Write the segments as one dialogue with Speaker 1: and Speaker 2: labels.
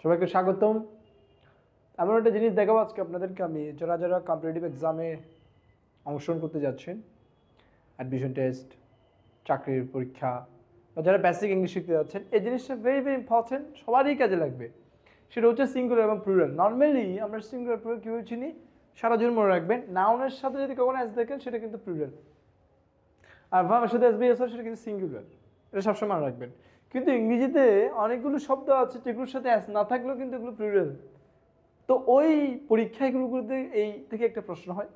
Speaker 1: সবাইকে স্বাগতম। এমন একটা জিনিস দেখাবো আজকে আপনাদেরকে আমি, যারা যারা কম্পিটিটিভ এক্সামে অংশগ্রহণ করতে যাচ্ছেন, অ্যাডমিশন টেস্ট, চাকরির পরীক্ষা, বা যারা বেসিক ইংলিশ শিখতে যাচ্ছেন, এই জিনিসটা ভেরি ভেরি ইম্পর্টেন্ট, সবারই কাজে লাগবে। সেটা হচ্ছে সিঙ্গুলার এবং প্লুরাল। নর্মালি আমরা সিঙ্গুলার প্লুরাল কীভাবে চিনি, সারা জীবন মনে রাখবেন। নাউনের সাথে যদি কখনো অ্যাস দেখেন সেটা কিন্তু প্লুরাল, আর ভার্বের সাথে এস বিএস সেটা কিন্তু সিঙ্গুলার। এটা সবসময় মনে রাখবেন। কিন্তু ইংরেজিতে অনেকগুলো শব্দ আছে যেগুলোর সাথে অ্যাস না থাকলেও কিন্তু এগুলো প্লুরাল। তো ওই পরীক্ষাগুলোতে এই থেকে একটা প্রশ্ন হয়,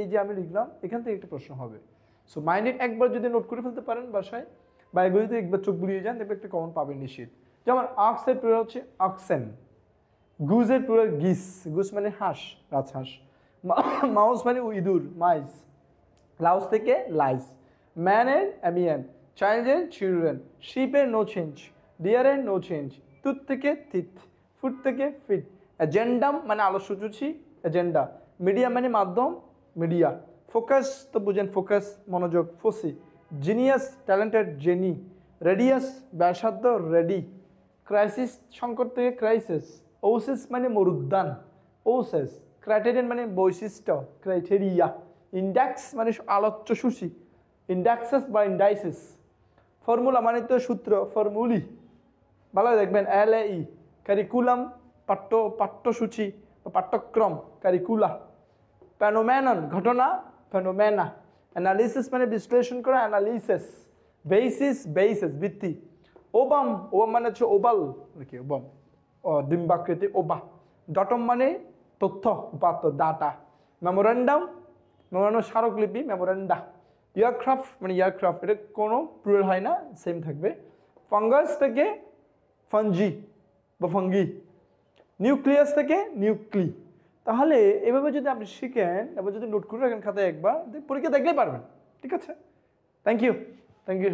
Speaker 1: এই যে আমি লিখলাম এখান থেকে একটা প্রশ্ন হবে। সো মাইন্ডেড একবার যদি নোট করে ফেলতে পারেন বাসায় বা এগুলিতে একবার চোখ বুলিয়ে যান, দেখবে একটা কমন পাবেন নিশ্চিত। যেমন অক্সের প্লুরাল হচ্ছে অক্সেন, গুজের প্লুরাল গিস, গুস মানে হাঁস, রাজহাঁস। মাউস মানে ইঁদুর, মাইস। লাউস থেকে লাইস। ম্যানের অ্যামিয়ান, চাইল্ডের চিলড্রেন, শিপের নো চেঞ্জ, ডিয়ারের নো চেঞ্জ, টুথ থেকে থিথ, ফুট থেকে ফিট। এজেন্ডাম মানে আলোচসূচি, এজেন্ডা। মিডিয়া মানে মাধ্যম, মিডিয়া। ফোকাস তো বুঝেন, ফোকাস মনোযোগ, foci. Genius talented, jenny. Radius ব্যাসার্ধ, রেডি। ক্রাইসিস সংকট থেকে ক্রাইসিস। ওসিস মানে মরুদ্যান, ওসেস। ক্রাইটেরিয়ান মানে বৈশিষ্ট্য, ক্রাইটেরিয়া। ইন্ডেক্স মানে আলোচ্য সূচি, ইন্ডেক্সেস বা ইন্ডাইসিস। ফর্মুলা মানে তো সূত্র, ফর্মুলি। ভালো দেখবেন, LAE। কারিকুলাম পাঠ্যসূচি বা পাঠ্যক্রম, কারিকুলা। ফেনোমেনন ঘটনা, ফেনোমেনা। অ্যানালিসিস মানে বিশ্লেষণ করা, অ্যানালিসিস। বেসিস, বেসিস ভিত্তি। ওবাম, ওবাম মানে হচ্ছে ওবাল, কি ওবাম, ডিম্বাকৃতি, ওবা। ডটম মানে তথ্য, উপাত্ত, ডাটা। মেমোরেন্ডাম, মেমোরেন্ডাম স্মারকলিপি, মেমোরেন্ডা। এয়ারক্রাফট মানে এয়ারক্রাফট, এটা কোনো প্লুরাল হয় না, সেম থাকবে। ফাঙ্গাস থেকে ফাঞ্জি বা ফাঙ্গি। নিউক্লিয়াস থেকে নিউক্লি। তাহলে এভাবে যদি আপনি শিখেন এবং যদি নোট করে রাখেন খাতায় একবার, পরীক্ষা দেখলেই পারবেন। ঠিক আছে, থ্যাংক ইউ সবাই।